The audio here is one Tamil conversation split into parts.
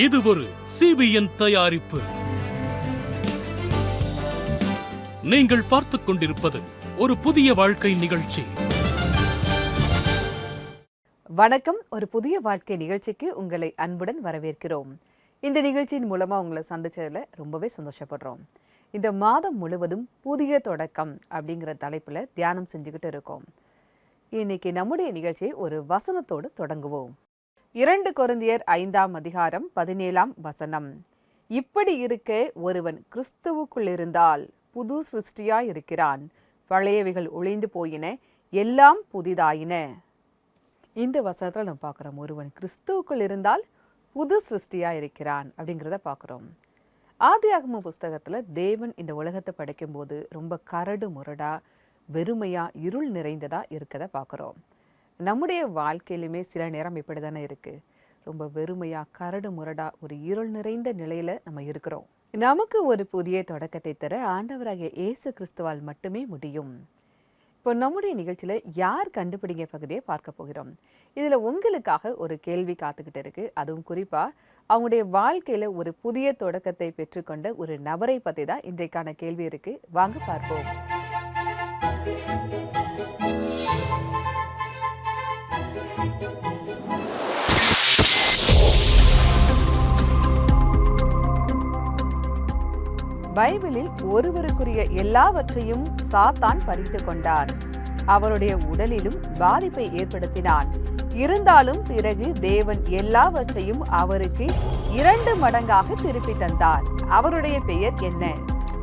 இது ஒரு CBN தயாரிப்பு. நீங்கள் பார்த்துக் கொண்டிருப்பது ஒரு புதிய வாழ்க்கை நிகழ்ச்சி. வணக்கம். ஒரு புதிய வாழ்க்கை நிகழ்ச்சிக்கு உங்களை அன்புடன் வரவேற்கிறோம். இந்த நிகழ்ச்சியின் மூலமா உங்களை சந்திச்சதுல ரொம்பவே சந்தோஷப்படுறோம். இந்த மாதம் முழுவதும் புதிய தொடக்கம் அப்படிங்கிற தலைப்புல தியானம் செஞ்சுக்கிட்டு இருக்கோம். இன்னைக்கு நம்முடைய நிகழ்ச்சியை ஒரு வசனத்தோடு தொடங்குவோம். 2 கொரிந்தியர் 5ஆம் அதிகாரம் 17ஆம் வசனம். இப்படி இருக்க ஒருவன் கிறிஸ்துவுக்குள் இருந்தால் புது சிருஷ்டியாய் இருக்கிறான், பழையவைகள் ஒழிந்து போயின, எல்லாம் புதிதாயின. இந்த வசனத்தில் நம்ம பார்க்குறோம், ஒருவன் கிறிஸ்துவுக்குள் இருந்தால் புது சிருஷ்டியாய் இருக்கிறான் அப்படிங்கிறத பார்க்குறோம். ஆதியாகம புஸ்தகத்தில் தேவன் இந்த உலகத்தை படைக்கும்போது ரொம்ப கரடு முரடா, வெறுமையா, இருள் நிறைந்ததா இருக்கதை பார்க்குறோம். நம்முடைய வாழ்க்கையிலுமே சில நேரம் இப்படி தானே இருக்குது. ரொம்ப வெறுமையா, கரடு முரடா, ஒரு இருள் நிறைந்த நிலையில் நம்ம இருக்கிறோம். நமக்கு ஒரு புதிய தொடக்கத்தை தர ஆண்டவராகிய இயேசு கிறிஸ்துவால் மட்டுமே முடியும். இப்போ நம்முடைய நிகழ்ச்சியில் யார் கண்டுபிடிங்க பகுதியை பார்க்க போகிறோம். இதில் உங்களுக்காக ஒரு கேள்வி காத்துக்கிட்டு இருக்கு. அதுவும் குறிப்பாக அவங்களுடைய வாழ்க்கையில் ஒரு புதிய தொடக்கத்தை பெற்றுக்கொண்ட ஒரு நபரை பற்றி தான் இன்றைக்கான கேள்வி இருக்கு. வாங்க பார்ப்போம். பைபிளில் ஒருவருக்குரிய எல்லாவற்றையும் சாத்தான் பறித்து கொண்டான். அவருடைய உடலிலும் பாதிப்பை ஏற்படுத்தினான். இருந்தாலும் பிறகு தேவன் எல்லாவற்றையும் அவருக்கு 2 மடங்காக திருப்பி தந்தார். அவருடைய பெயர் என்ன?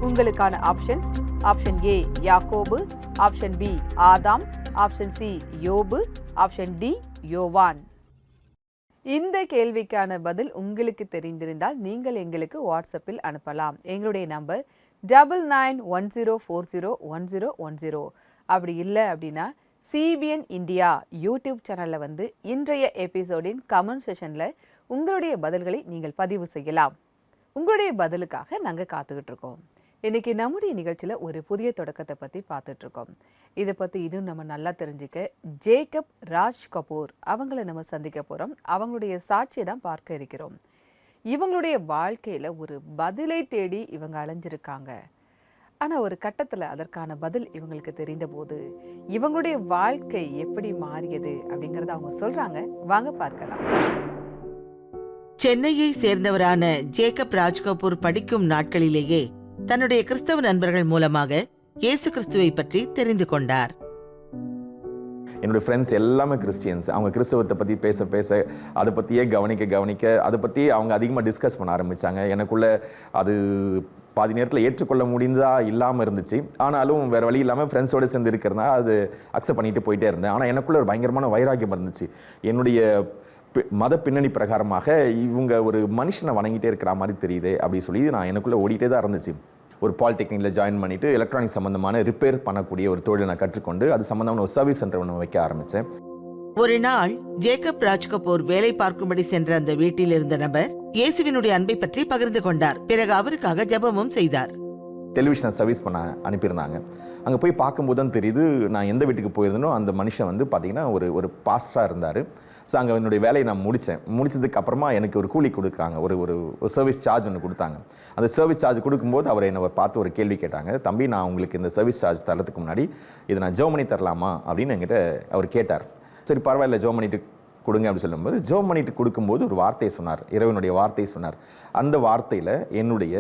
உங்களுக்கான ஆப்ஷன்ஸ்: ஆப்ஷன் ஏ யாக்கோபு, ஆப்ஷன் பி ஆதாம், ஆப்ஷன் சி யோபு, ஆப்ஷன் டி யோவான். இந்த கேள்விக்கான பதில் உங்களுக்கு தெரிந்திருந்தால் நீங்கள் எங்களுக்கு வாட்ஸ்அப்பில் அனுப்பலாம். எங்களுடைய நம்பர் 9910401010. அப்படி இல்லை அப்படின்னா CBN இந்தியா யூடியூப் சேனலில் இன்றைய எபிசோடின் கமெண்ட் செஷனில் உங்களுடைய பதில்களை நீங்கள் பதிவு செய்யலாம். உங்களுடைய பதிலுக்காக நாங்கள் காத்துக்கிட்டு இருக்கோம். இன்னைக்கு நம்முடைய நிகழ்ச்சியில் ஒரு புதிய தொடக்கத்தை பற்றி பார்த்துட்ருக்கோம். இதை பற்றி இன்னும் நம்ம நல்லா தெரிஞ்சுக்க ஜேக்கப் ராஜ் கபூர் அவங்கள நம்ம சந்திக்க போகிறோம். அவங்களுடைய சாட்சியை தான் பார்க்க இருக்கிறோம். இவங்களுடைய வாழ்க்கையில் ஒரு பதிலை தேடி இவங்க அலைஞ்சிருக்காங்க. ஆனால் ஒரு கட்டத்தில் அதற்கான பதில் இவங்களுக்கு தெரிந்த போது இவங்களுடைய வாழ்க்கை எப்படி மாறியது அப்படிங்கிறத அவங்க சொல்கிறாங்க. வாங்க பார்க்கலாம். சென்னையை சேர்ந்தவரான ஜேக்கப் ராஜ் கபூர் படிக்கும் நாட்களிலேயே தன்னுடைய கிறிஸ்தவ நண்பர்கள் மூலமாக இயேசு கிறிஸ்துவை பற்றி தெரிந்து கொண்டார். என்னுடைய ஃப்ரெண்ட்ஸ் எல்லாமே கிறிஸ்டியன்ஸ். அவங்க கிறிஸ்தவத்தை பற்றி பேச அதை பற்றியே கவனிக்க அதை பற்றி அவங்க அதிகமாக டிஸ்கஸ் பண்ண ஆரம்பித்தாங்க. எனக்குள்ள அது பாதி நேரத்தில் ஏற்றுக்கொள்ள முடிந்ததா இல்லாமல் இருந்துச்சு. ஆனாலும் வேறு வழி இல்லாமல் ஃப்ரெண்ட்ஸோடு சேர்ந்து இருக்கிறதா அது அக்செப்ட் பண்ணிட்டு போயிட்டே இருந்தேன். ஆனால் எனக்குள்ள ஒரு பயங்கரமான வைராக்கியம் இருந்துச்சு. என்னுடைய மத பின்னணி பிரகாரமாக இவங்க ஒரு மனுஷனை வணங்கிட்டே இருக்கிற மாதிரி தெரியுது அப்படின்னு சொல்லி நான் எனக்குள்ளே ஓடிட்டே தான் இருந்துச்சு. ஒரு பாலிடெக்னிக்கில் ஜாயின் பண்ணிவிட்டு எலக்ட்ரானிக் சம்மந்தமான ரிப்பேர் பண்ணக்கூடிய ஒரு தொழிலை நான் கற்றுக்கொண்டு அது சம்மந்தமான ஒரு சர்வீஸ் சென்டர் ஒன்று வைக்க ஆரம்பித்தேன். ஒரு நாள் ஜேக்கப் ராஜ் கபூர் வேலை பார்க்கும்படி சென்ற அந்த வீட்டில் இருந்த நபர் இயேசுவினுடைய அன்பை பற்றி பகிர்ந்து கொண்டார். பிறகு அவருக்காக ஜெபமும் செய்தார். டெலிவிஷனை சர்வீஸ் பண்ண அனுப்பியிருந்தாங்க. அங்கே போய் பார்க்கும்போது தான் தெரியுது, நான் எந்த வீட்டுக்கு போயிருந்தனோ அந்த மனுஷன் பார்த்திங்கன்னா ஒரு பாஸ்டராக இருந்தார். ஸோ அங்கே என்னுடைய வேலையை நான் முடிச்சதுக்கு அப்புறமா எனக்கு ஒரு கூலி கொடுக்குறாங்க. ஒரு சர்வீஸ் சார்ஜ் ஒன்று கொடுத்தாங்க. அந்த சர்வீஸ் சார்ஜ் கொடுக்கும்போது அவர் என்னை பார்த்து ஒரு கேள்வி கேட்டாங்க. தம்பி, நான் உங்களுக்கு இந்த சர்வீஸ் சார்ஜ் தரதுக்கு முன்னாடி இதை நான் ஜெபம் பண்ணி தரலாமா அப்படின்னு என்கிட்ட அவர் கேட்டார். சரி பரவாயில்ல, ஜெபம் பண்ணிட்டு கொடுங்க அப்படின்னு சொல்லும்போது ஜெபம் பண்ணிட்டு கொடுக்கும்போது ஒரு வார்த்தையை சொன்னார், இறைவனுடைய வார்த்தையை சொன்னார். அந்த வார்த்தையில் என்னுடைய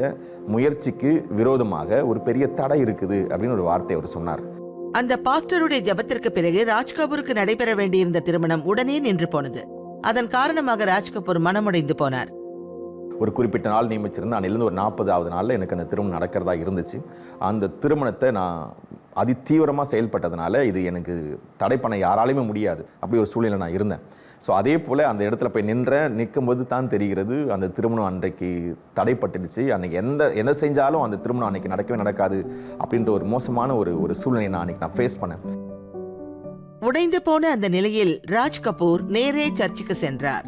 முயற்சிக்கு விரோதமாக ஒரு பெரிய தடை இருக்குது அப்படின்னு ஒரு வார்த்தையை அவர் சொன்னார். அந்த பாஸ்டருடைய ஜெபத்திற்கு பிறகு ராஜ் கபூருக்கு நடைபெற வேண்டியிருந்த திருமணம் உடனே நின்று போனது. அதன் காரணமாக ராஜ் கபூர் மனமுடைந்து போனார். ஒரு குறிப்பிட்ட நாள் நியமிச்சிருந்தேன். அன்னிலிருந்து ஒரு 40வது நாளில் எனக்கு அந்த திருமணம் நடக்கிறதா இருந்துச்சு. அந்த திருமணத்தை நான் அதிதீவிரமாக செயல்பட்டதுனால இது எனக்கு தடை பண்ண யாராலையுமே முடியாது. அப்படி ஒரு சூழ்நிலை நான் இருந்தேன். ஸோ அதே போல் அந்த இடத்துல போய் நிற்கும்போது தான் தெரிகிறது அந்த திருமணம் அன்றைக்கு தடைப்பட்டுடுச்சு. அன்றைக்கி எந்த செஞ்சாலும் அந்த திருமணம் அன்றைக்கி நடக்கவே நடக்காது அப்படின்ற ஒரு மோசமான ஒரு சூழ்நிலையை நான் ஃபேஸ் பண்ணேன். உடைந்து போன அந்த நிலையில் ராஜ் கபூர் நேரே சர்ச்சுக்கு சென்றார்.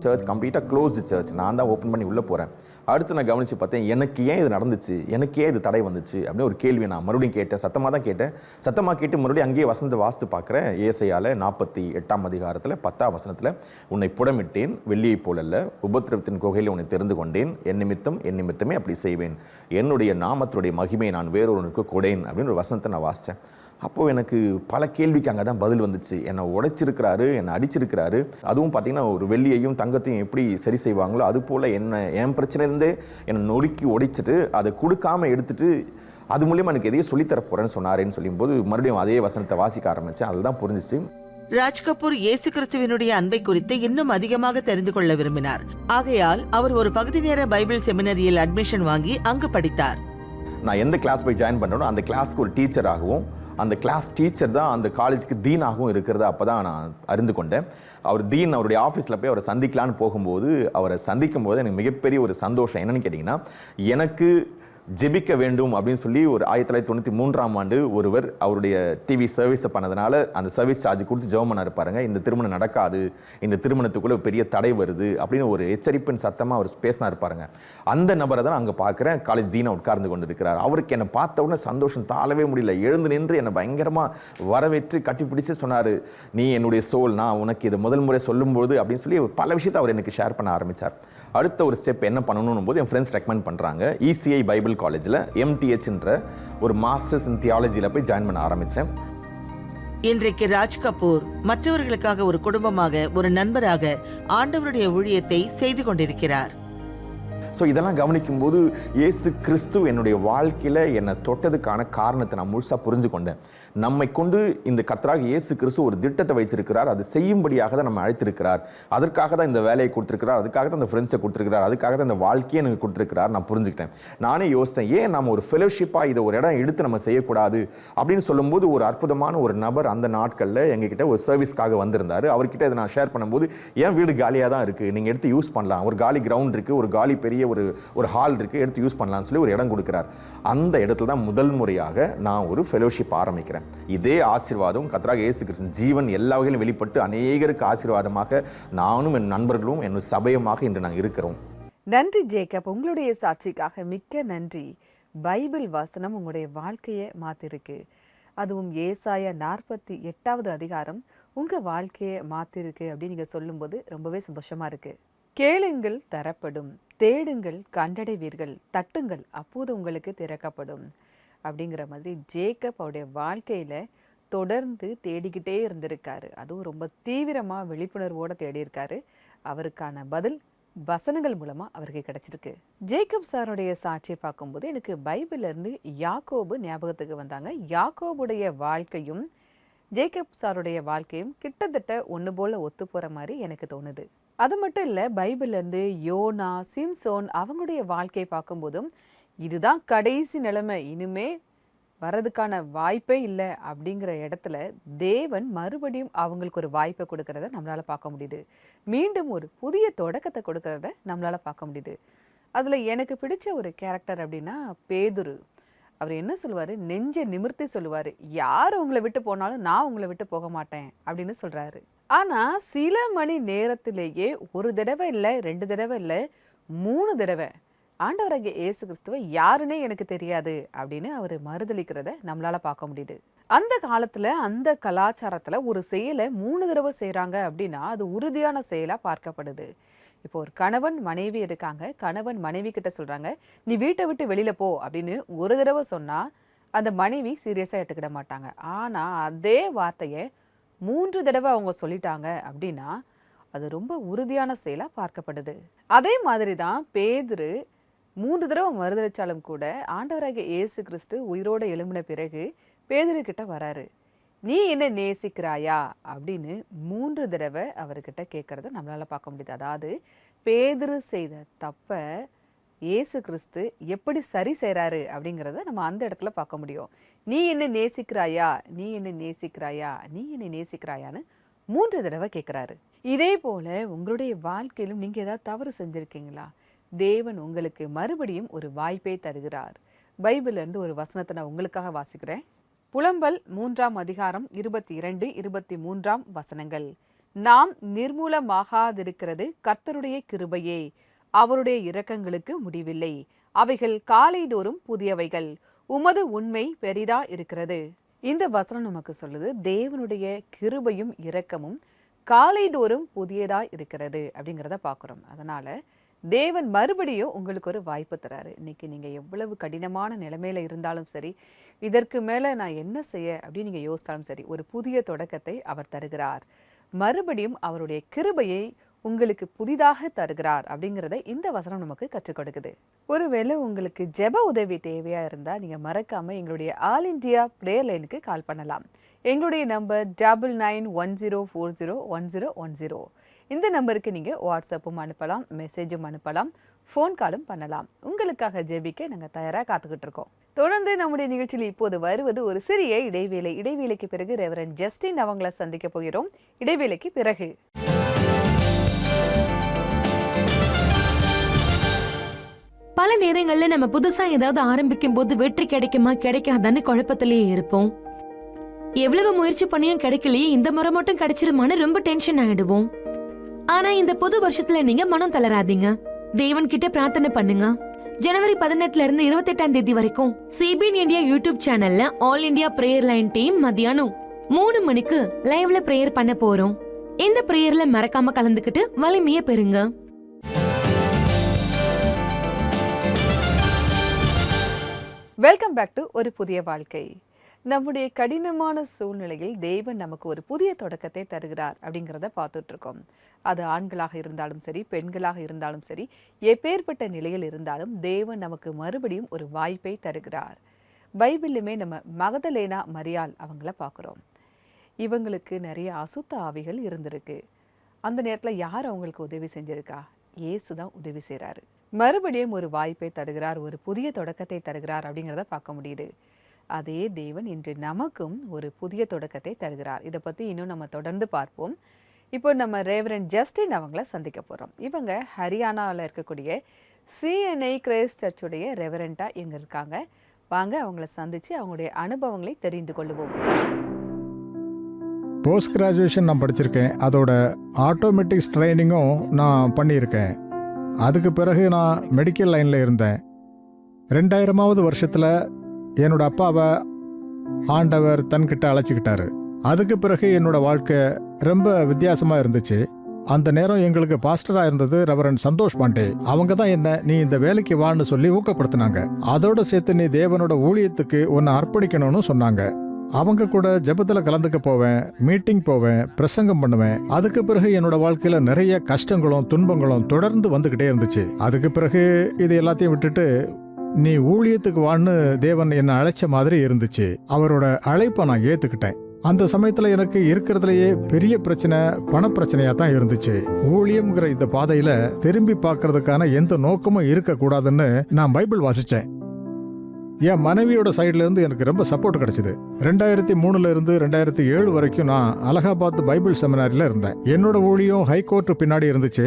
சர்ச் கம்ப்ளீட்டாக க்ளோஸ்டு சர்ச். நான் தான் ஓப்பன் பண்ணி உள்ளே போகிறேன். அடுத்து நான் கவனித்து பார்த்தேன், எனக்கு ஏன் இது நடந்துச்சு, எனக்கு ஏன் இது தடை வந்துச்சு அப்படின்னு ஒரு கேள்வி நான் மறுபடியும் கேட்டேன். சத்தமாக தான் கேட்டேன். சத்தமாக கேட்டு மறுபடியும் அங்கேயே வசனத்தை வாசித்து பார்க்குறேன். ஏசாயால 48ஆம் அதிகாரத்தில் 10ஆம் வசனத்தில், உன்னை புடமிட்டேன் வெள்ளியை போலல்ல, உபத்திரவத்தின் குகையில் உன்னை தெரிந்து கொண்டேன், என் நிமித்தமே அப்படி செய்வேன், என்னுடைய நாமத்துடைய மகிமையை நான் வேறொருவனுக்கு கொடேன் அப்படின்னு ஒரு வசனத்தை நான் வாசித்தேன். அப்போது எனக்கு பல கேள்விக்கு அங்கே தான் பதில் வந்துச்சு. என்னை உடைச்சிருக்கிறாரு, என்னை அடிச்சிருக்கிறாரு. அதுவும் பார்த்திங்கன்னா ஒரு வெள்ளியையும் தங்கத்தையும் எப்படி சரி செய்வாங்களோ அது போல் என் பிரச்சனையிலேருந்தே என்னை நொறுக்கி உடைச்சிட்டு அதை கொடுக்காமல் எடுத்துகிட்டு அது மூலியமாக எனக்கு எதையும் சொல்லித்தர போகிறேன்னு சொன்னாரேன்னு சொல்லும்போது மறுபடியும் அதே வசனத்தை வாசிக்க ஆரம்பித்தேன். அதுதான் புரிஞ்சிச்சு. ராஜ் கபூர் இயேசு கிறிஸ்துவினுடைய அன்பை குறித்து இன்னும் அதிகமாக தெரிந்து கொள்ள விரும்பினார். ஆகையால் அவர் ஒரு பகுதி நேர பைபிள் செமினரியில் அட்மிஷன் வாங்கி அங்கு படித்தார். நான் எந்த கிளாஸ் போய் ஜாயின் பண்ணணும் அந்த கிளாஸ்க்கு ஒரு டீச்சராகவும் அந்த கிளாஸ் டீச்சர் தான் அந்த காலேஜுக்கு டீனாகவும் இருக்கிறத அப்போ தான் நான் அறிந்து கொண்டேன். அவர் டீன் அவருடைய ஆஃபீஸில் போய் அவரை சந்திக்கலான்னு போகும்போது அவரை சந்திக்கும் போது எனக்கு மிகப்பெரிய ஒரு சந்தோஷம். என்னென்னு கேட்டிங்கன்னா, எனக்கு ஜெபிக்க வேண்டும் அப்படின்னு சொல்லி ஒரு 1993ஆம் ஆண்டு ஒருவர் அவருடைய டிவி சர்வீஸை பண்ணதுனால அந்த சர்வீஸ் சார்ஜ் கொடுத்து ஜெபம் பண்ண இருப்பாருங்க. இந்த திருமணம் நடக்காது, இந்த திருமணத்துக்குள்ளே பெரிய தடை வருது அப்படின்னு ஒரு எச்சரிப்பின் சத்தமாக அவர் பேசினா இருப்பாருங்க. அந்த நபரை தான் அங்கே பார்க்குறேன். காலேஜ் டீனை உட்கார்ந்து கொண்டு இருக்கிறார். அவருக்கு என்னை பார்த்த உடனே சந்தோஷம் தாழவே முடியல. எழுந்து நின்று என்னை பயங்கரமாக வரவேற்று கட்டிப்பிடிச்சு சொன்னார், நீ என்னுடைய சோல், நான் உனக்கு இதை முதல் முறை சொல்லும்போது அப்படின்னு சொல்லி பல விஷயத்தை அவர் எனக்கு ஷேர் பண்ண ஆரம்பித்தார். அடுத்த ஒரு ஸ்டெப் என்ன பண்ணணும் போது என் ஃப்ரெண்ட்ஸ் ரெக்கமெண்ட் பண்ணுறாங்க. ECI பைபிள் காலேஜில் MTHன்ற ஒரு மாஸ்டர்ஸ் இன் தியாலஜியில் போய் ஜாயின் பண்ண ஆரம்பித்தேன். இன்றைக்கு ராஜ் கபூர் மற்றவர்களுக்காக ஒரு குடும்பமாக, ஒரு நண்பராக ஆண்டவருடைய ஊழியத்தை செய்து கொண்டிருக்கிறார். ஸோ இதெல்லாம் கவனிக்கும்போது இயேசு கிறிஸ்து என்னுடைய வாழ்க்கையில் என்னை தொட்டதுக்கான காரணத்தை நான் முழுசாக புரிஞ்சு கொண்டேன். நம்மை கொண்டு இந்த கர்த்தராகிய இயேசு கிறிஸ்து ஒரு திட்டத்தை வைத்திருக்கிறார். அது செய்யும்படியாக தான் நம்ம அழைத்திருக்கிறார். அதற்காக தான் இந்த வேலையை கொடுத்துருக்கிறார், அதுக்காக தான் இந்த ஃப்ரெண்ட்ஸை கொடுத்துருக்கிறார், அதுக்காக தான் இந்த வாழ்க்கையை எனக்கு கொடுத்துருக்கிறார். நான் புரிஞ்சுக்கிட்டேன். நானே யோசித்தேன், ஏன் நம்ம ஒரு ஃபெலோஷிப்பாக இதை ஒரு இடம் எடுத்து நம்ம செய்யக்கூடாது அப்படின்னு சொல்லும்போது ஒரு அற்புதமான ஒரு நபர் அந்த நாட்களில் எங்ககிட்ட ஒரு சர்வீஸ்க்காக வந்திருந்தார். அவர்கிட்ட இதை நான் ஷேர் பண்ணும்போது, என் வீடு காலியாக தான் இருக்குது, நீங்கள் எடுத்து யூஸ் பண்ணலாம், ஒரு காலி கிரவுண்ட் இருக்குது, ஒரு காலி பெரிய ஒரு ஹால் இருக்குது, எடுத்து யூஸ் பண்ணலாம்னு சொல்லி ஒரு இடம் கொடுக்குறார். அந்த இடத்துல தான் முதல் முறையாக நான் ஒரு ஃபெலோஷிப் ஆரம்பிக்கிறேன். இதே ஆசீர்வாதம் கர்த்தராகிய இயேசு கிறிஸ்து ஜீவன் எல்லா வகையிலும் வெளிப்பட்டு அநேகருக்கு ஆசீர்வாதமாக நானும் என் நண்பர்களும் என் சபையுமாக இன்று நாங்கள் இருக்கிறோம். நன்றி ஜேக்கப், உங்களுடைய சாட்சிக்காக மிக்க நன்றி. பைபிள் வசனம் உங்களுடைய வாழ்க்கையை மாத்திருக்கு. அதுவும் ஏசாயா 48வது அதிகாரம் உங்க வாழ்க்கையை மாத்திருக்கு அப்படின்னு நீங்க சொல்லும்போது ரொம்பவே சந்தோஷமா இருக்கு. கேளுங்கள் தரப்படும், தேடுங்கள் கண்டடைவீர்கள், தட்டுங்கள் அப்போது உங்களுக்கு திறக்கப்படும் அப்படிங்கிற மாதிரி ஜேக்கப் அவருடைய வாழ்க்கையில தொடர்ந்து தேடிக்கிட்டே இருந்திருக்காரு. அதுவும் ரொம்ப தீவிரமா விழிப்புணர்வோட தேடி இருக்காரு. அவருக்கான பதில் வசனங்கள் மூலமா அவருக்கு கிடைச்சிருக்கு. ஜேக்கப் சாருடைய சாட்சியை பார்க்கும்போது எனக்கு பைபிள்ல இருந்து யாக்கோபு ஞாபகத்துக்கு வந்தாங்க. யாக்கோபுடைய வாழ்க்கையும் ஜேக்கப் சாருடைய வாழ்க்கையும் கிட்டத்தட்ட ஒன்று போல ஒத்து போற மாதிரி எனக்கு தோணுது. அது மட்டும் இல்லை, பைபிள்லேருந்து யோனா, சிம்சோன் அவங்களுடைய வாழ்க்கையை பார்க்கும்போதும் இதுதான் கடைசி நிலைமை, இனிமே வர்றதுக்கான வாய்ப்பே இல்லை அப்படிங்கிற இடத்துல தேவன் மறுபடியும் அவங்களுக்கு ஒரு வாய்ப்பை கொடுக்கறத நம்மளால பார்க்க முடியுது. மீண்டும் ஒரு புதிய தொடக்கத்தை கொடுக்கறத நம்மளால பார்க்க முடியுது. அதில் எனக்கு பிடிச்ச ஒரு கேரக்டர் அப்படின்னா பேதுரு. அவர் என்ன சொல்லுவார், நெஞ்சை நிமிர்த்தி சொல்லுவார், யார் உங்களை விட்டு போனாலும் நான் உங்களை விட்டு போக மாட்டேன் அப்படின்னு சொல்கிறாரு. ஆனால் சில மணி நேரத்திலேயே ஒரு தடவை இல்லை, 2 தடவை இல்லை, 3 தடவை ஆண்டவராகிய இயேசு கிறிஸ்துவை யாருன்னே எனக்கு தெரியாது அப்படின்னு அவர் மறுதளிக்கிறத நம்மளால பார்க்க முடியுது. அந்த காலத்தில் அந்த கலாச்சாரத்தில் ஒரு செயலை 3 தடவை செய்கிறாங்க அப்படின்னா அது உறுதியான செயலாக பார்க்கப்படுது. இப்போ ஒரு கணவன் மனைவி இருக்காங்க, கணவன் மனைவி கிட்ட சொல்றாங்க, நீ வீட்டை விட்டு வெளியில போ அப்படின்னு ஒரு தடவை சொன்னா அந்த மனைவி சீரியஸா எடுத்துக்கிட மாட்டாங்க. ஆனா அதே வார்த்தையை 3 தடவை அவங்க சொல்லிட்டாங்க அப்படின்னா அது ரொம்ப உறுதியான செயலா பார்க்கப்படுது. அதே மாதிரி தான் பேதுரு 3 தடவை மறுதளிச்சாலும் கூட ஆண்டவராகிய இயேசு கிறிஸ்து உயிரோட எழும்பின பிறகு பேதுரு கிட்ட வராரு. நீ என்ன நேசிக்கிறாயா அப்படின்னு 3 தடவை அவர்கிட்ட கேட்கறத நம்மளால பார்க்க முடியுது. அதாவது பேதுரு செய்த தப்ப இயேசு கிறிஸ்து எப்படி சரி செய்றாரு அப்படிங்கிறத நம்ம அந்த இடத்துல பார்க்க முடியும். நீ என்ன நேசிக்கிறாயா, நீ என்ன நேசிக்கிறாயா, நீ என்ன நேசிக்கிறாயான்னு 3 தடவை கேட்குறாரு. இதே போல உங்களுடைய வாழ்க்கையிலும் நீங்க ஏதாவது தவறு செஞ்சிருக்கீங்களா? தேவன் உங்களுக்கு மறுபடியும் ஒரு வாய்ப்பை தருகிறார். பைபிள்ல இருந்து ஒரு வசனத்தை நான் உங்களுக்காக வாசிக்கிறேன். புலம்பல் 3ஆம் அதிகாரம் 22, 23ஆம் வசனங்கள். நாம் நிர்மூலமாகாதிருக்கிறது கர்த்தருடைய கிருபையே, அவருடைய இரக்கங்களுக்கு முடிவில்லை, அவைகள் காலைதோறும் புதியவைகள், உமது உண்மை பெரிதா இருக்கிறது. இந்த வசனம் நமக்கு சொல்லுது தேவனுடைய கிருபையும் இரக்கமும் காலைதோறும் புதியதா இருக்கிறது அப்படிங்கிறத பார்க்குறோம். அதனால தேவன் மறுபடியும் உங்களுக்கு ஒரு வாய்ப்பு தராரு. இன்னைக்கு நீங்க எவ்வளவு கடினமான நிலைமையில இருந்தாலும் சரி, இதற்கு மேல நான் என்ன செய்ய அப்படின்னு நீங்க யோசித்தாலும் சரி, ஒரு புதிய தொடக்கத்தை அவர் தருகிறார். மறுபடியும் அவருடைய கிருபையை உங்களுக்கு புதிதாக தருகிறார் அப்படிங்கிறத இந்த வசனம் நமக்கு கற்றுக் கொடுக்குது. ஒருவேளை உங்களுக்கு ஜெப உதவி தேவையா இருந்தா நீங்க மறக்காம எங்களுடைய ஆல் இண்டியா பிரேயர் லைனுக்கு கால் பண்ணலாம். எங்களுடைய நம்பர் 9910401010. இந்த நம்பருக்கு நீங்க வாட்ஸ்அப்பும் அனுப்பலாம், மெசேஜும் அனுப்பலாம், ஃபோன் காலும் பண்ணலாம். உங்களுக்காக ஜெபிக்க நாங்கள் தயாராக காத்துக்கிட்டு இருக்கோம். தொடர்ந்து நம்முடைய நிகழ்ச்சியில் இப்போது வருவது ஒரு சிறிய இடைவேளை. இடைவேளைக்கு பிறகு ரெவரண்ட் ஜஸ்டின் அவங்களை சந்திக்க போகிறோம். இடைவேளைக்கு பிறகு பல நேரங்கள்ல நம்ம புதுசா ஏதாவது ஆரம்பிக்கும் போது வெற்றி கிடைக்குமா கிடைக்காதான்னு குழப்பத்திலேயே இருப்போம். எவ்வளவு முயற்சி பண்ணியும் கிடைக்கலையே, இந்த முறை மட்டும் கிடைச்சிருமான்னு ரொம்ப டென்ஷன் ஆயிடுவோம். ஆனா இந்த புது வருஷத்துல நீங்க மனம் தளராதீங்க. தேவன் கிட்ட பிரார்த்தனை பண்ணுங்க. ஜனவரி 18 இருந்து 28 தேதி வரைக்கும் சிபிஎன் இந்தியா யூடியூப் சேனல்ல all India prayer line team மத்தியானம் 3 மணிக்கு லைவ்ல பிரேயர் பண்ண போறோம். இந்த பிரேயர்ல மறக்காம கலந்துக்கிட்டு வலிமையை பெறுங்க. வெல்கம் பேக் டு ஒரு புதிய வாழ்க்கை. நம்முடைய கடினமான சூழ்நிலையில் தேவன் நமக்கு ஒரு புதிய தொடக்கத்தை தருகிறார் அப்படிங்கிறத பார்த்துட்டு இருக்கோம். அது ஆண்களாக இருந்தாலும் சரி, பெண்களாக இருந்தாலும் சரி, எப்பேற்பட்ட நிலையில் இருந்தாலும் தேவன் நமக்கு மறுபடியும் ஒரு வாய்ப்பை தருகிறார். பைபிள்லுமே நம்ம மகதலேனா மரியாள் அவங்கள பார்க்குறோம். இவங்களுக்கு நிறைய அசுத்த ஆவிகள் இருந்திருக்கு. அந்த நேரத்தில் யார் அவங்களுக்கு உதவி செஞ்சிருக்கா? இயேசு தான் உதவி செய்கிறாரு. மறுபடியும் ஒரு வாய்ப்பை தருகிறார், ஒரு புதிய தொடக்கத்தை தருகிறார் அப்படிங்கிறத பார்க்க முடியுது. அதே தேவன் இன்று நமக்கும் ஒரு புதிய தொடக்கத்தை தருகிறார். இதை பற்றி இன்னும் நம்ம தொடர்ந்து பார்ப்போம். இப்போ நம்ம ரெவரண்ட் ஜஸ்டின் அவங்கள சந்திக்க போகிறோம். இவங்க ஹரியானாவில் இருக்கக்கூடிய சிஎன்ஐ கிரைஸ்ட் சர்ச்சுடைய ரெவரண்டாக இங்கே இருக்காங்க. வாங்க அவங்கள சந்தித்து அவங்களுடைய அனுபவங்களை தெரிந்து கொள்ளுவோம். போஸ்ட் கிராஜுவேஷன் நான் படிச்சிருக்கேன். அதோட ஆட்டோமேட்டிக்ஸ் ட்ரைனிங்கும் நான் பண்ணியிருக்கேன். அதுக்கு பிறகு நான் மெடிக்கல் லைனில் இருந்தேன். 2000ஆவது வருஷத்தில் என்னோட அப்பாவை ஆண்டவர் தன்கிட்ட அழைச்சிக்கிட்டாரு. அதுக்கு பிறகு என்னோட வாழ்க்கை ரொம்ப வித்தியாசமாக இருந்துச்சு. அந்த நேரம் எங்களுக்கு பாஸ்டராக இருந்தது ரெவரண்ட் சந்தோஷ் பாண்டே. அவங்க தான் என்ன நீ இந்த வேலைக்கு வான்னு சொல்லி ஊக்கப்படுத்தினாங்க. அதோட சேர்த்து நீ தேவனோட ஊழியத்துக்கு ஒன்று அர்ப்பணிக்கணும்னு சொன்னாங்க. அவங்க கூட ஜெபத்தில் கலந்துக்க போவேன், மீட்டிங் போவேன், பிரசங்கம் பண்ணுவேன். அதுக்கு பிறகு என்னோட வாழ்க்கையில் நிறைய கஷ்டங்களும் துன்பங்களும் தொடர்ந்து வந்துக்கிட்டே இருந்துச்சு. அதுக்கு பிறகு இது எல்லாத்தையும் விட்டுட்டு நீ ஊழியத்துக்கு வான்னு தேவன் என்னை அழைச்ச மாதிரி இருந்துச்சு. அவரோட அழைப்பை நான் ஏற்றுக்கிட்டேன். அந்த சமயத்தில் எனக்கு இருக்கிறதுலையே பெரிய பிரச்சனை பணப்பிரச்சனையாக தான் இருந்துச்சு. ஊழியம்ங்கிற இந்த பாதையில் திரும்பி பார்க்கறதுக்கான எந்த நோக்கமும் இருக்கக்கூடாதுன்னு நான் பைபிள் வாசித்தேன். என் மனைவியோட சைட்ல இருந்து எனக்கு ரொம்ப சப்போர்ட் கிடைச்சிது. 2003 இருந்து 2007 வரைக்கும் நான் அலகாபாத் பைபிள் செமினாரியில் இருந்தேன். என்னோட ஊழியம் ஹைகோர்ட் பின்னாடி இருந்துச்சு.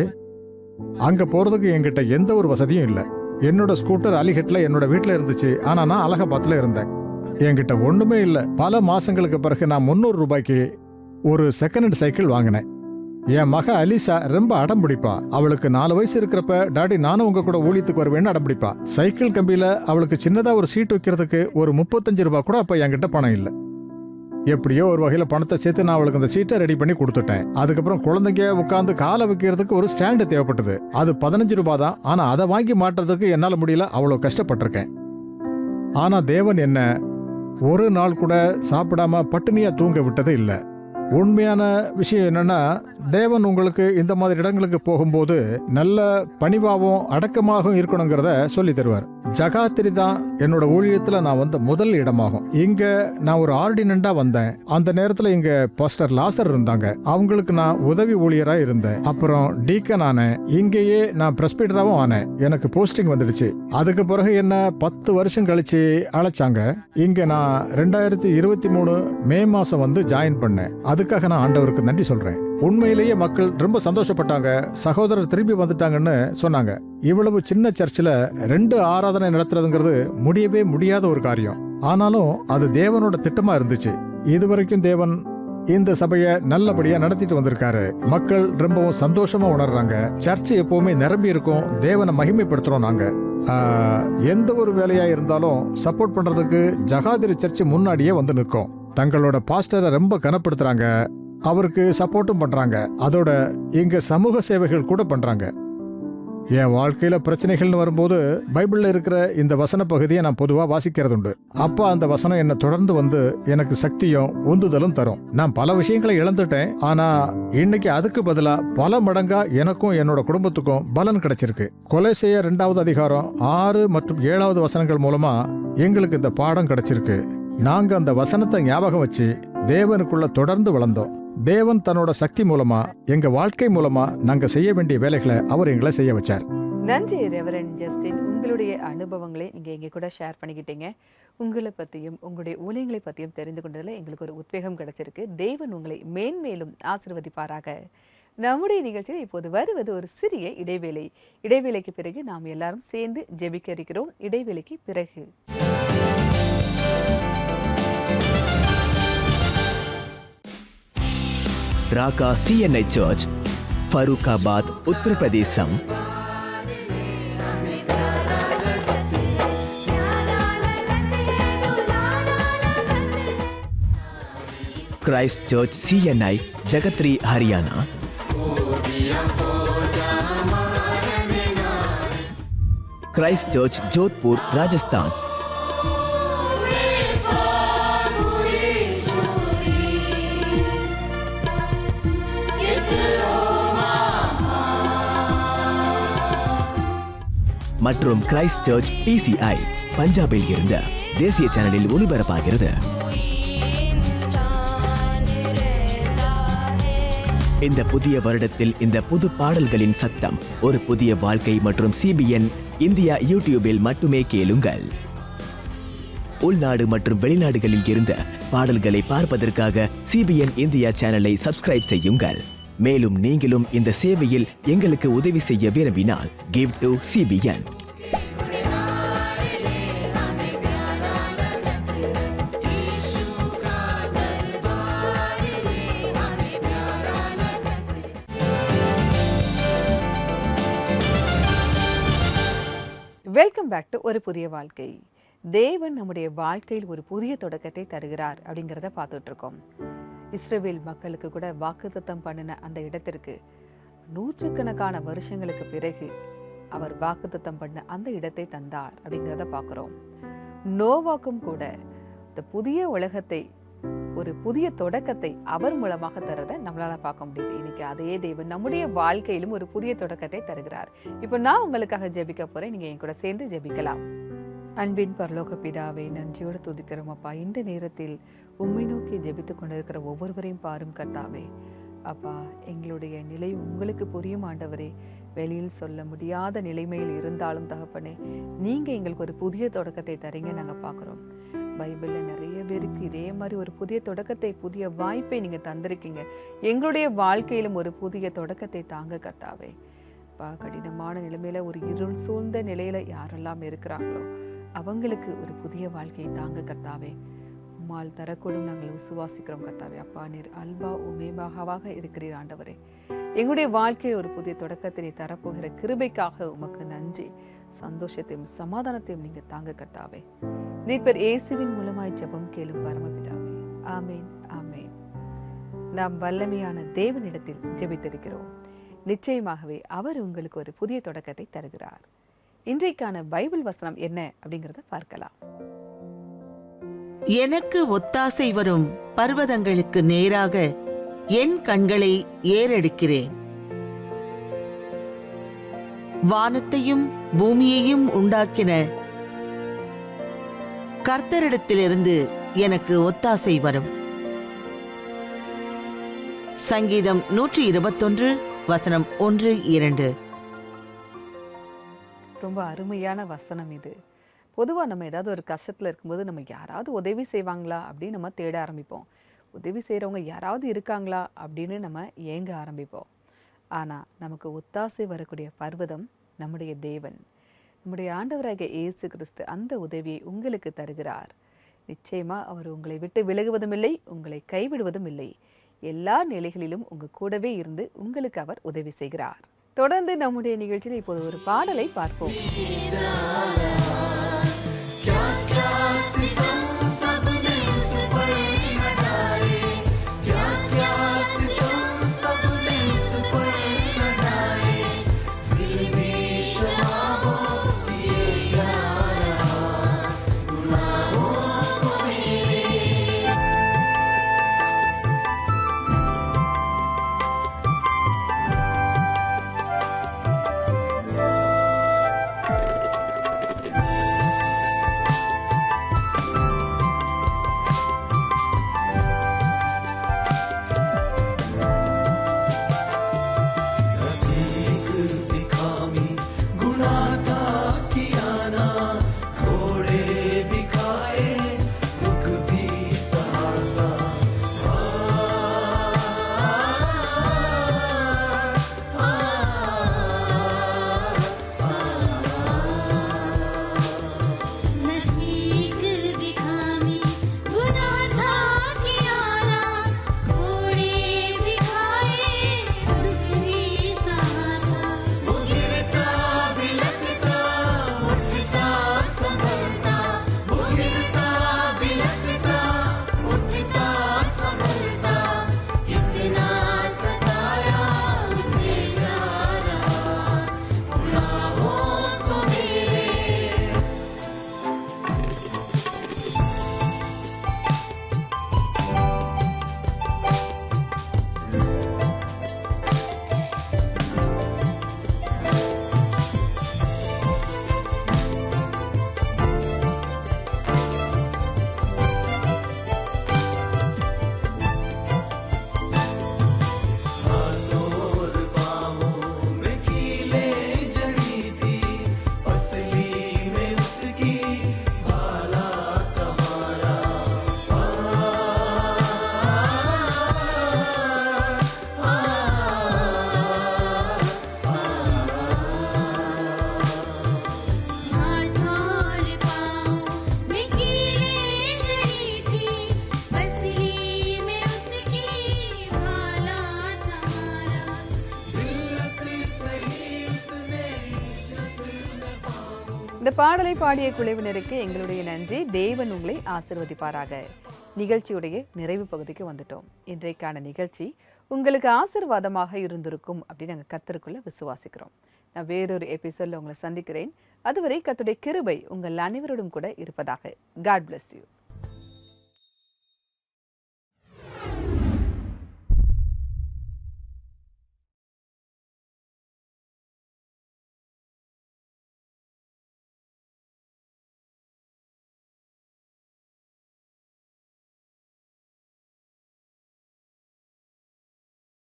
அங்கே போகிறதுக்கு என்கிட்ட எந்த ஒரு வசதியும் இல்லை. என்னோட ஸ்கூட்டர் அலிகட்டில் என்னோட வீட்டில் இருந்துச்சு. ஆனால் நான் அலகாபாத்தில் இருந்தேன். என்கிட்ட ஒன்றுமே இல்லை. பல மாதங்களுக்கு பிறகு நான் 300 ரூபாய்க்கு ஒரு செகண்ட் ஹேண்ட் சைக்கிள் வாங்கினேன். என் மக அலிசா ரொம்ப அடம் பிடிப்பா. அவளுக்கு 4 வயசு இருக்கிறப்ப டாடி நானும் உங்க கூட ஊழியத்துக்கு வருவேன்னு அடம் பிடிப்பா. சைக்கிள் கம்பியில அவளுக்கு சின்னதா ஒரு சீட் வைக்கிறதுக்கு ஒரு 35 ரூபாய் கூட அப்ப என்கிட்ட பணம் இல்லை. எப்படியோ ஒரு வகையில பணத்தை சேர்த்து நான் அவளுக்கு அந்த சீட்டை ரெடி பண்ணி கொடுத்துட்டேன். அதுக்கப்புறம் குழந்தைங்க உட்காந்து காலை வைக்கிறதுக்கு ஒரு ஸ்டாண்டு தேவைப்பட்டது. அது 15 ரூபாய் தான். ஆனா அதை வாங்கி மாட்டுறதுக்கு என்னால முடியல. அவ்வளோ கஷ்டப்பட்டிருக்கேன். ஆனா தேவன் என்ன ஒரு நாள் கூட சாப்பிடாம பட்டினியா தூங்க விட்டது இல்லை. உண்மையான விஷயம் என்னன்னா, தேவன் உங்களுக்கு இந்த மாதிரி இடங்களுக்கு போகும்போது நல்ல பணிவாகவும் அடக்கமாகவும் இருக்கணுங்கிறத சொல்லி தருவார். ஜகாத்திரி தான் என்னோட ஊழியத்துல நான் வந்த முதல் இடமாகும். இங்க நான் ஒரு ஆர்டினண்டா வந்தேன். அந்த நேரத்துல இங்க பாஸ்டர் லாசர் இருந்தாங்க. அவங்களுக்கு நான் உதவி ஊழியரா இருந்தேன். அப்புறம் டீக்கன் ஆனேன். இங்கேயே நான் பிரஸ்பீட்டராகவும் ஆனேன். எனக்கு போஸ்டிங் வந்துடுச்சு. அதுக்கு பிறகு என்ன 10 வருஷம் கழிச்சு அழைச்சாங்க. இங்க நான் 2023 மே மாசம் வந்து ஜாயின் பண்ணேன். அதுக்காக நான் ஆண்டவருக்கு நன்றி சொல்றேன். உண்மையிலேயே மக்கள் ரொம்ப சந்தோஷப்பட்டாங்க. சகோதரர் திரும்பி வந்துட்டாங்கன்னு சொன்னாங்க. இவ்வளவு சின்ன சர்ச்சில் 2 ஆராதனை நடத்துறதுங்கிறது முடியவே முடியாத ஒரு காரியம். ஆனாலும் அது தேவனோட திட்டமா இருந்துச்சு. இதுவரைக்கும் தேவன் இந்த சபையை நல்லபடியா நடத்திட்டு வந்திருக்காரு. மக்கள் ரொம்பவும் சந்தோஷமா உணர்றாங்க. சர்ச் எப்பவுமே நிரம்பி இருக்கும். தேவனை மகிமைப்படுத்துறோம். நாங்க எந்த ஒரு வேலையா இருந்தாலும் சப்போர்ட் பண்றதுக்கு ஜகாதிரி சர்ச் முன்னாடியே வந்து நிற்கும். தங்களோட பாஸ்டரை ரொம்ப கனப்படுத்துறாங்க. அவருக்கு சப்போர்ட்டும் பண்றாங்க. அதோட இங்க சமூக சேவைகள் கூட பண்றாங்க. என் வாழ்க்கையில பிரச்சனைகள்னு வரும்போது பைபிள்ல இருக்கிற இந்த வசன பகுதியை நான் பொதுவா வாசிக்கிறது உண்டு. அப்ப அந்த வசனம் என்ன தொடர்ந்து வந்து எனக்கு சக்தியும் உந்துதலும் தரும். நான் பல விஷயங்களை இழந்துட்டேன். ஆனா இன்னைக்கு அதுக்கு பதிலா பல மடங்கா எனக்கும் என்னோட குடும்பத்துக்கும் பலன் கிடைச்சிருக்கு. கொலோசியர் 2வது அதிகாரம் 6 மற்றும் 7வது வசனங்கள் மூலமா எங்களுக்கு இந்த பாடம் கிடைச்சிருக்கு. நாங்க அந்த வசனத்தை ஞாபகம் வச்சு தேவனுக்குள்ள தொடர்ந்து வளர்ந்தோம். தேவன் தன்னோட சக்தி மூலமா எங்க வாழ்க்கை மூலமா நாங்க செய்ய வேண்டிய வேலைகளை அவர் எங்களை செய்ய வச்சார். நன்றி ரெவரண்ட் ஜஸ்டின். உங்களுடைய அனுபவங்களை நீங்க எங்க கூட ஷேர் பண்ணிக்கிட்டீங்க. உங்களை பத்தியும் உங்களுடைய ஊழியங்களை பத்தியும் தெரிந்து கொண்டதுல எங்களுக்கு ஒரு உத்வேகம் கிடைச்சிருக்கு. தேவன் உங்களை மேன்மேலும் ஆசீர்வதிப்பாராக. நம்முடைய நிகழ்ச்சியில் இப்போது வருவது ஒரு சிறிய இடைவேளை. இடைவேளைக்கு பிறகு நாம் எல்லாரும் சேர்ந்து ஜெபிக்க இருக்கிறோம். இடைவேளைக்கு பிறகு ராகா CNI church, Farrukhabad, Uttar Pradesh. Christ church CNI, Jagadhri, Haryana. Christ church, Jodhpur, Rajasthan. மற்றும் கிரைஸ்ட் சர்ச் PCI, பஞ்சாபில் இருந்த தேசிய சேனலில் ஒளிபரப்பாகிறது. இந்த புதிய வருடத்தில் இந்த புது பாடல்களின் சத்தம் ஒரு புதிய வாழ்க்கை மற்றும் CBN இந்தியா யூடியூபில் மட்டுமே கேளுங்கள். உள்நாடு மற்றும் வெளிநாடுகளில் இருந்த பாடல்களை பார்ப்பதற்காக CBN இந்தியா சேனலை சப்ஸ்கிரைப் செய்யுங்கள். மேலும் நீங்களும் இந்த சேவையில் எங்களுக்கு உதவி செய்ய விரும்பினால் give to CBN. Welcome back to ஒரு புதிய வாழ்க்கை. தேவன் நம்முடைய வாழ்க்கையில் ஒரு புதிய தொடக்கத்தை தருகிறார் அப்படிங்கிறத பார்த்துட்டு இருக்கோம். இஸ்ரவேல் மக்களுக்கு கூட வாக்குத்தத்தம் பண்ணின அந்த இடத்திற்கு நூற்றுக்கணக்கான வருஷங்களுக்கு பிறகு அவர் வாக்குத்தத்தம் பண்ண அந்த இடத்தை தந்தார் அப்படிங்கிறத பார்க்குறோம். நோவாக்கும் கூட இந்த புதிய உலகத்தை, ஒரு புதிய தொடக்கத்தை அவர் மூலமாக தரதை நம்மளால பார்க்க முடியுது. இன்னைக்கு அதே தேவன் நம்முடைய வாழ்க்கையிலும் ஒரு புதிய தொடக்கத்தை தருகிறார். இப்போ நான் உங்களுக்காக ஜெபிக்க போறேன். நீங்க என் கூட சேர்ந்து ஜெபிக்கலாம். அன்பின் பரலோக பிதாவே, நன்றியோடு துதிக்கிறோம் அப்பா. இந்த நேரத்தில் உம்மை நோக்கி ஜெபித்து கொண்டிருக்கிற ஒவ்வொருவரையும் பாரும் கர்த்தாவே. அப்பா, எங்களுடைய நிலை உங்களுக்கு புரியும் ஆண்டவரே. வெளியில் சொல்ல முடியாத நிலைமையில் இருந்தாலும் தகப்பனே, நீங்க எங்களுக்கு ஒரு புதிய தொடக்கத்தை தரீங்க நாங்க பார்க்குறோம். பைபிளில் நிறைய பேருக்கு இதே மாதிரி ஒரு புதிய தொடக்கத்தை, புதிய வாய்ப்பை நீங்க தந்திருக்கீங்க. எங்களுடைய வாழ்க்கையிலும் ஒரு புதிய தொடக்கத்தை தாங்க கர்த்தாவே. கடினமான நிலைமையில, ஒரு இருள் சூழ்ந்த நிலையில யாரெல்லாம் இருக்கிறாங்களோ அவங்களுக்கு ஒரு புதிய வாழ்க்கையை தாங்க கர்த்தாவே. உம்மால் தரக்கூடும் நாங்கள் விசுவாசிக்கிறோம் கர்த்தாவே. அப்பா, நீர் அல்பா உமேபாகவாக இருக்கிறீர் ஆண்டவரே. எங்களுடைய வாழ்க்கையில் ஒரு புதிய தொடக்கத்தை நீ தரப்போகிற கிருபைக்காக உமக்கு நன்றி. சந்தோஷத்தையும் சமாதானத்தையும் நீங்க தாங்க கர்த்தாவே. நீர் இயேசுவின் மூலமாய் ஜெபம் கேளும் பரமபிதாவே. ஆமேன், ஆமேன். நாம் வல்லமையான தேவனிடத்தில் ஜெபித்திருக்கிறோம். நிச்சயமாகவே அவர் உங்களுக்கு ஒரு புதிய தொடக்கத்தை தருகிறார். இன்றைக்கான பைபிள் வசனம் என்ன அப்படிங்கிறத பார்க்கலாம். எனக்கு ஒத்தாசை வரும் பர்வதங்களுக்கு நேராக என் கண்களை ஏறெடுக்கிறேன். வானத்தையும் பூமியையும் உண்டாக்கின கர்த்தரிடத்திலிருந்து எனக்கு ஒத்தாசை வரும். சங்கீதம் 121 வசனம் 1-2. ரொம்ப அருமையான வசனம் இது. பொதுவாக நம்ம ஏதாவது ஒரு கஷ்டத்தில் இருக்கும்போது நம்ம யாராவது உதவி செய்வாங்களா அப்படின்னு நம்ம தேட ஆரம்பிப்போம். உதவி செய்கிறவங்க யாராவது இருக்காங்களா அப்படின்னு நம்ம ஏங்க ஆரம்பிப்போம். ஆனால் நமக்கு ஒத்தாசை வரக்கூடிய பர்வதம் நம்முடைய தேவன், நம்முடைய ஆண்டவராகிய இயேசு கிறிஸ்து அந்த உதவியை உங்களுக்கு தருகிறார். நிச்சயமாக அவர் உங்களை விட்டு விலகுவதும் இல்லை, உங்களை கைவிடுவதும் இல்லை. எல்லா நிலைகளிலும் உங்க கூடவே இருந்து உங்களுக்கு அவர் உதவி செய்கிறார். தொடர்ந்து நம்முடைய நிகழ்ச்சியில் இப்போது ஒரு பாடலை பார்ப்போம். இந்த பாடலை பாடிய குழுவினருக்கு எங்களுடைய நன்றி. தேவன் உங்களை ஆசீர்வதிப்பாராக. நிகழ்ச்சியுடைய நிறைவு பகுதிக்கு வந்துட்டோம். இன்றைக்கான நிகழ்ச்சி உங்களுக்கு ஆசீர்வாதமாக இருந்திருக்கும் அப்படின்னு நாங்கள் கர்த்தருக்குள்ள விசுவாசிக்கிறோம். நான் வேறொரு எபிசோட்ல உங்களை சந்திக்கிறேன். அதுவரை கர்த்தருடைய கிருபை உங்கள் அனைவரோடும் கூட இருப்பதாக. God bless you.